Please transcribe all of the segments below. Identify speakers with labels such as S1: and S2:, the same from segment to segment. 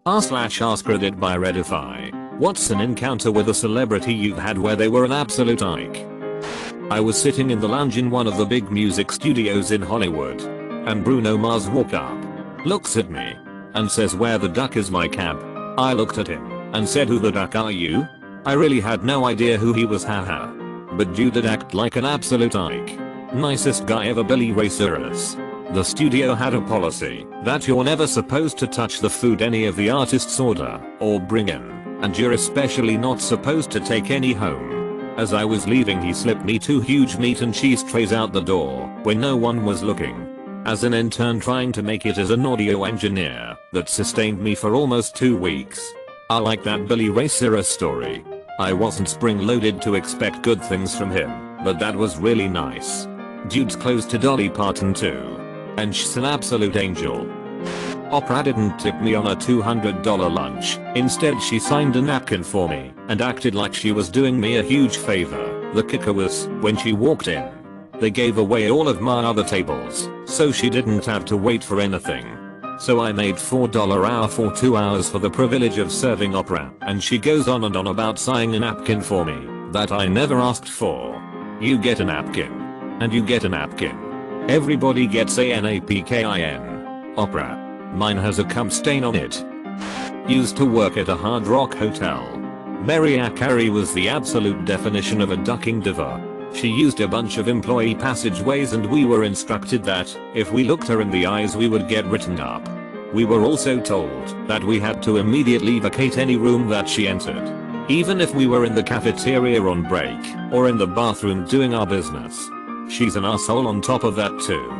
S1: r/AskReddit by Reddify. What's an encounter with a celebrity you've had where they were an absolute ike? I was sitting in the lounge in one of the big music studios in Hollywood. And Bruno Mars walked up, looks at me, and says, "Where the duck is my cab?" I looked at him and said, "Who the duck are you?" I really had no idea who he was, haha. But dude did act like an absolute ike. Nicest guy ever, Billy Ray Cyrus. The studio had a policy that you're never supposed to touch the food any of the artists order or bring in, and you're especially not supposed to take any home. As I was leaving, he slipped me 2 huge meat and cheese trays out the door when no one was looking. As an intern trying to make it as an audio engineer, that sustained me for almost 2 weeks. I like that Billy Ray Cyrus story. I wasn't spring-loaded to expect good things from him, but that was really nice. Dude's close to Dolly Parton too. And she's an absolute angel. Oprah didn't tip me on a $200 lunch. Instead, she signed a napkin for me and acted like she was doing me a huge favor. The kicker was, when she walked in, they gave away all of my other tables, so she didn't have to wait for anything. So I made $4 hour for 2 hours for the privilege of serving Oprah, and she goes on and on about signing a napkin for me that I never asked for. You get a napkin. And you get a napkin. Everybody gets a napkin. Oprah. Mine has a cum stain on it. Used to work at a Hard Rock hotel. Mariah Carey was the absolute definition of a ducking diva. She used a bunch of employee passageways, and we were instructed that if we looked her in the eyes we would get written up. We were also told that we had to immediately vacate any room that she entered, even if we were in the cafeteria on break or in the bathroom doing our business. She's an asshole on top of that too.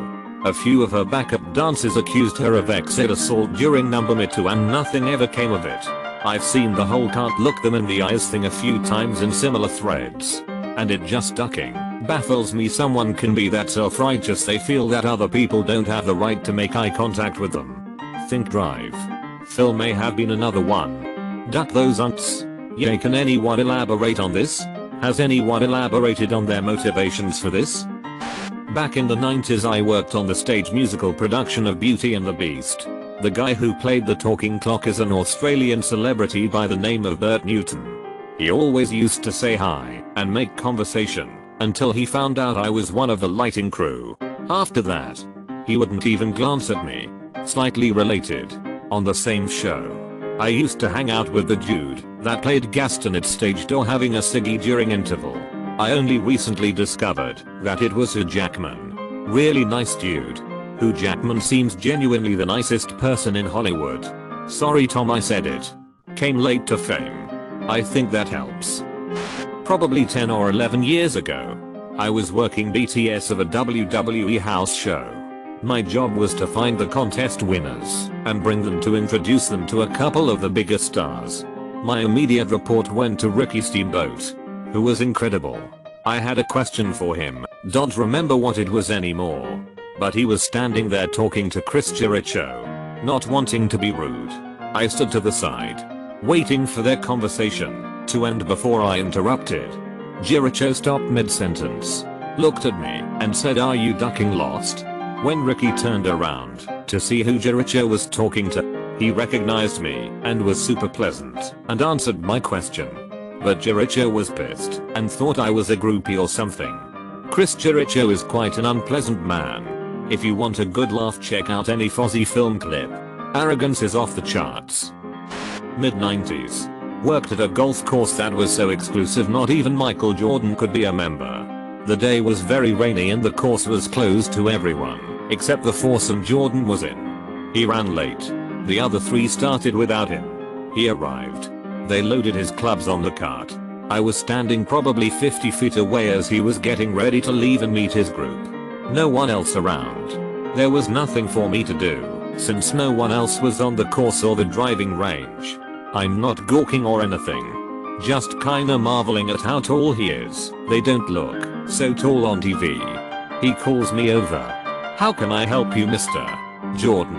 S1: A few of her backup dancers accused her of exit assault during number me 2 and nothing ever came of it. I've seen the whole can't look them in the eyes thing a few times in similar threads. And it just ducking baffles me someone can be that self-righteous they feel that other people don't have the right to make eye contact with them. Think Drive. Phil may have been another one. Duck those unts. Yay, can anyone elaborate on this? Has anyone elaborated on their motivations for this? Back in the 90s I worked on the stage musical production of Beauty and the Beast. The guy who played the talking clock is an Australian celebrity by the name of Bert Newton. He always used to say hi and make conversation until he found out I was one of the lighting crew. After that, he wouldn't even glance at me. Slightly related. On the same show, I used to hang out with the dude that played Gaston at stage door having a ciggy during interval. I only recently discovered that it was Hugh Jackman. Really nice dude. Hugh Jackman seems genuinely the nicest person in Hollywood. Sorry Tom, I said it. Came late to fame. I think that helps. Probably 10 or 11 years ago, I was working BTS of a WWE house show. My job was to find the contest winners and bring them to introduce them to a couple of the biggest stars. My immediate report went to Ricky Steamboat, who was incredible. I had a question for him, don't remember what it was anymore. But he was standing there talking to Chris Jericho. Not wanting to be rude, I stood to the side, waiting for their conversation to end before I interrupted. Jericho stopped mid-sentence, looked at me, and said, "Are you ducking Lost?" When Ricky turned around to see who Jericho was talking to, he recognized me and was super pleasant and answered my question. But Jericho was pissed and thought I was a groupie or something. Chris Jericho is quite an unpleasant man. If you want a good laugh, check out any Fozzy film clip. Arrogance is off the charts. Mid-90s. Worked at a golf course that was so exclusive not even Michael Jordan could be a member. The day was very rainy and the course was closed to everyone except the foursome Jordan was in. He ran late. The other 3 started without him. He arrived. They loaded his clubs on the cart. I was standing probably 50 feet away as he was getting ready to leave and meet his group. No one else around. There was nothing for me to do, since no one else was on the course or the driving range. I'm not gawking or anything. Just kinda marveling at how tall he is. They don't look so tall on TV. He calls me over. "How can I help you, Mr. Jordan?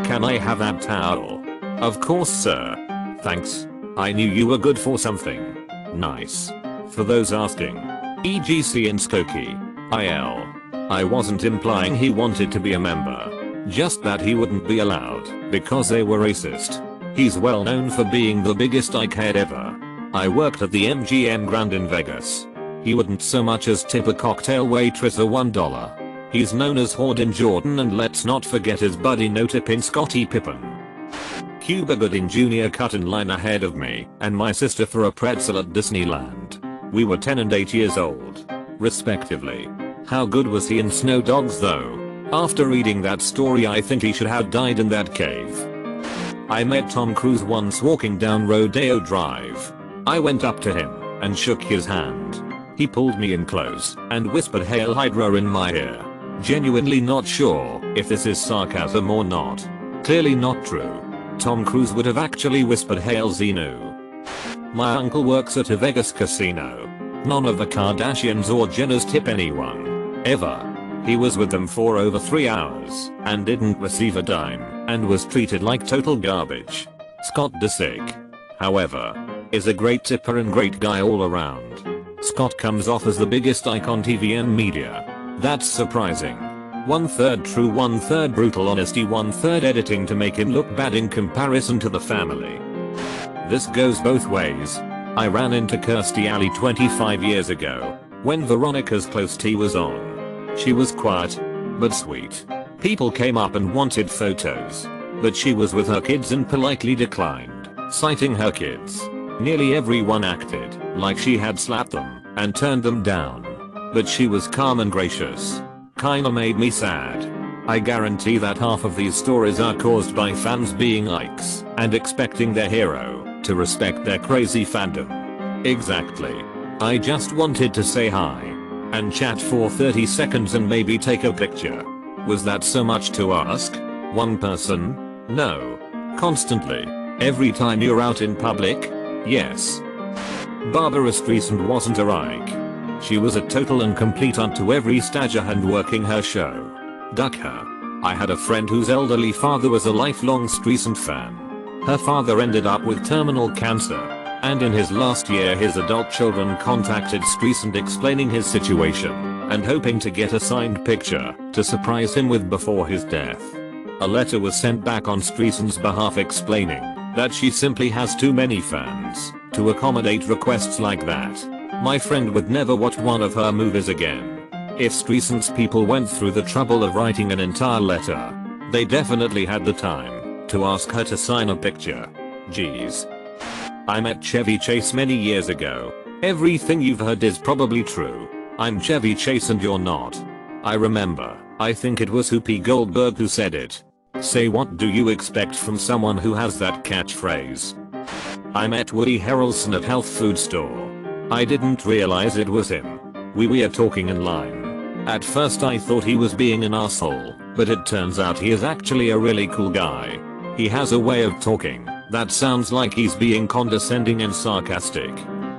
S1: Can I have that towel?" "Of course, sir. Thanks. I knew you were good for something." Nice. For those asking. EGC in Skokie. IL. I wasn't implying he wanted to be a member. Just that he wouldn't be allowed because they were racist. He's well known for being the biggest dickhead ever. I worked at the MGM Grand in Vegas. He wouldn't so much as tip a cocktail waitress a $1. He's known as Horden Jordan, and let's not forget his buddy no tipping Scottie Pippen. Cuba Gooding Jr. cut in line ahead of me and my sister for a pretzel at Disneyland. We were 10 and 8 years old, respectively. How good was he in Snow Dogs though? After reading that story, I think he should have died in that cave. I met Tom Cruise once walking down Rodeo Drive. I went up to him and shook his hand. He pulled me in close and whispered "Hail Hydra" in my ear. Genuinely not sure if this is sarcasm or not. Clearly not true. Tom Cruise would have actually whispered "Hail Xenu." My uncle works at a Vegas casino. None of the Kardashians or Jenners tip anyone. Ever. He was with them for over 3 hours and didn't receive a dime and was treated like total garbage. Scott Disick, however, is a great tipper and great guy all around. Scott comes off as the biggest icon on TV and media. That's surprising. 1/3 true, 1/3 brutal honesty, 1/3 editing to make him look bad in comparison to the family. This goes both ways. I ran into Kirstie Alley 25 years ago when Veronica's Close Tea was on. She was quiet but sweet. People came up and wanted photos, but she was with her kids and politely declined, citing her kids. Nearly everyone acted like she had slapped them and turned them down, but she was calm and gracious. Kinda made me sad. I guarantee that half of these stories are caused by fans being ikes and expecting their hero to respect their crazy fandom. Exactly. I just wanted to say hi and chat for 30 seconds and maybe take a picture. Was that so much to ask? One person? No. Constantly. Every time you're out in public? Yes. Barbara Streisand wasn't a Ike. She was a total and complete unto every stature and working her show. Duck her. I had a friend whose elderly father was a lifelong Streisand fan. Her father ended up with terminal cancer, and in his last year his adult children contacted Streisand explaining his situation and hoping to get a signed picture to surprise him with before his death. A letter was sent back on Streisand's behalf explaining that she simply has too many fans to accommodate requests like that. My friend would never watch one of her movies again. If Streisand's people went through the trouble of writing an entire letter, they definitely had the time to ask her to sign a picture. Jeez. I met Chevy Chase many years ago. Everything you've heard is probably true. I'm Chevy Chase and you're not. I remember, I think it was Whoopi Goldberg who said it. Say what do you expect from someone who has that catchphrase? I met Woody Harrelson at health food store. I didn't realize it was him. We were talking in line. At first I thought he was being an asshole, but it turns out he is actually a really cool guy. He has a way of talking that sounds like he's being condescending and sarcastic.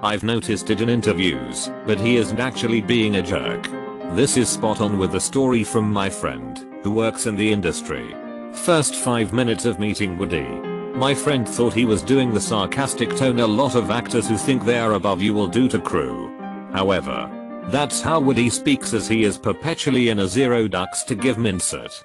S1: I've noticed it in interviews, but he isn't actually being a jerk. This is spot on with the story from my friend who works in the industry. First 5 minutes of meeting Woody, my friend thought he was doing the sarcastic tone a lot of actors who think they are above you will do to crew. However, that's how Woody speaks, as he is perpetually in a zero ducks to give insert.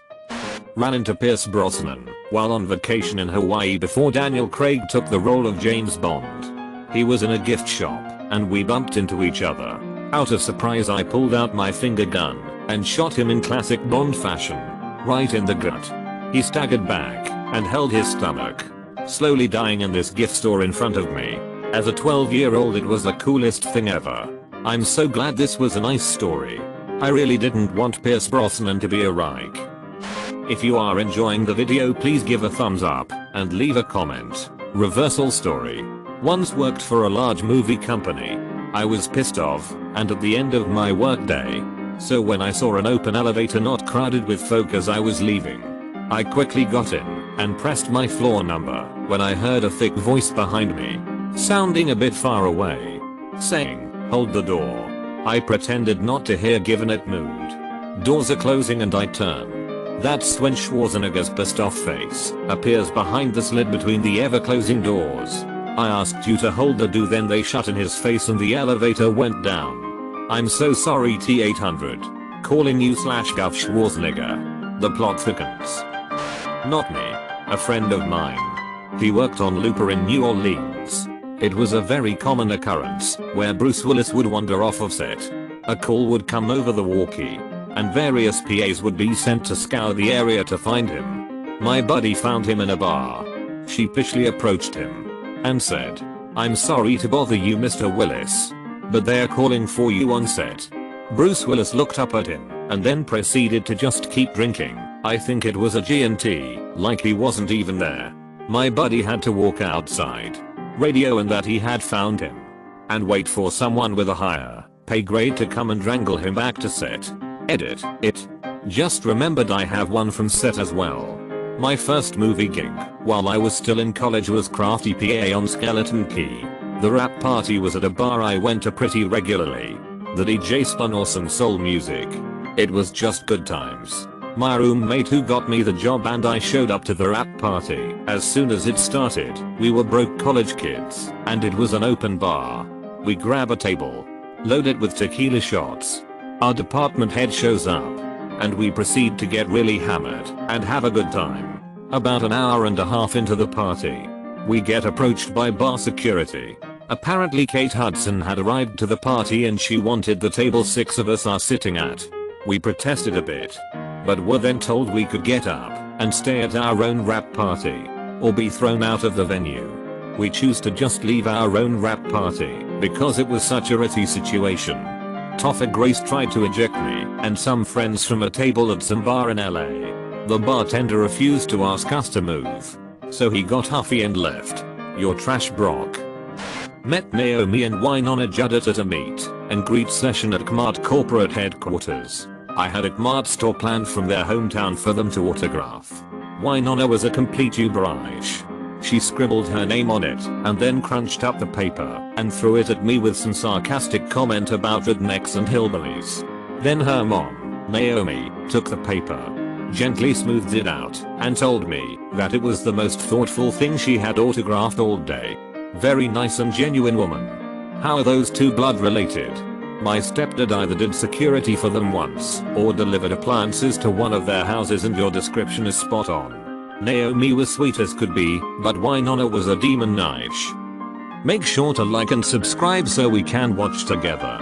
S1: Ran into Pierce Brosnan while on vacation in Hawaii before Daniel Craig took the role of James Bond. He was in a gift shop and we bumped into each other. Out of surprise I pulled out my finger gun and shot him in classic Bond fashion, right in the gut. He staggered back and held his stomach, slowly dying in this gift store in front of me. As a 12-year-old it was the coolest thing ever. I'm so glad this was a nice story. I really didn't want Pierce Brosnan to be a Reich. If you are enjoying the video, please give a thumbs up and leave a comment. Reversal story. Once worked for a large movie company. I was pissed off and at the end of my workday. So when I saw an open elevator not crowded with folk as I was leaving, I quickly got in and pressed my floor number when I heard a thick voice behind me, sounding a bit far away, saying, "Hold the door." I pretended not to hear given it mood. Doors are closing and I turn. That's when Schwarzenegger's pissed off face appears behind the slit between the ever closing doors. I asked you to hold the door, then they shut in his face and the elevator went down. I'm so sorry T-800. Calling you /Gov Schwarzenegger. The plot thickens. Not me. A friend of mine. He worked on Looper in New Orleans. It was a very common occurrence where Bruce Willis would wander off of set. A call would come over the walkie, and various PAs would be sent to scour the area to find him. My buddy found him in a bar. Sheepishly approached him and said, "I'm sorry to bother you, Mr. Willis, but they're calling for you on set." Bruce Willis looked up at him and then proceeded to just keep drinking. I think it was a G&T, like he wasn't even there. My buddy had to walk outside, radio and that he had found him, and wait for someone with a higher pay grade to come and wrangle him back to set. Edit it. Just remembered I have one from set as well. My first movie gig while I was still in college was crafty PA on Skeleton Key. The rap party was at a bar I went to pretty regularly. The DJ spun awesome soul music. It was just good times. My roommate who got me the job and I showed up to the rap party as soon as it started. We were broke college kids and it was an open bar. We grab a table, load it with tequila shots. Our department head shows up and we proceed to get really hammered and have a good time. About an hour and a half into the party, we get approached by bar security. Apparently Kate Hudson had arrived to the party and she wanted the table 6 of us are sitting at. We protested a bit, but were then told we could get up and stay at our own rap party or be thrown out of the venue. We choose to just leave our own rap party because it was such a ratty situation. Topher Grace tried to eject me and some friends from a table at some bar in LA. The bartender refused to ask us to move, so he got huffy and left. Your trash Brock. Met Naomi and Winona Judd at a meet and greet session at Kmart corporate headquarters. I had a Kmart store planned from their hometown for them to autograph. Winona was a complete uberage. She scribbled her name on it and then crunched up the paper and threw it at me with some sarcastic comment about rednecks and hillbillies. Then her mom, Naomi, took the paper, gently smoothed it out, and told me that it was the most thoughtful thing she had autographed all day. Very nice and genuine woman. How are those two blood related? My stepdad either did security for them once or delivered appliances to one of their houses and your description is spot on. Naomi was sweet as could be, but Winona was a demon niche. Make sure to like and subscribe so we can watch together.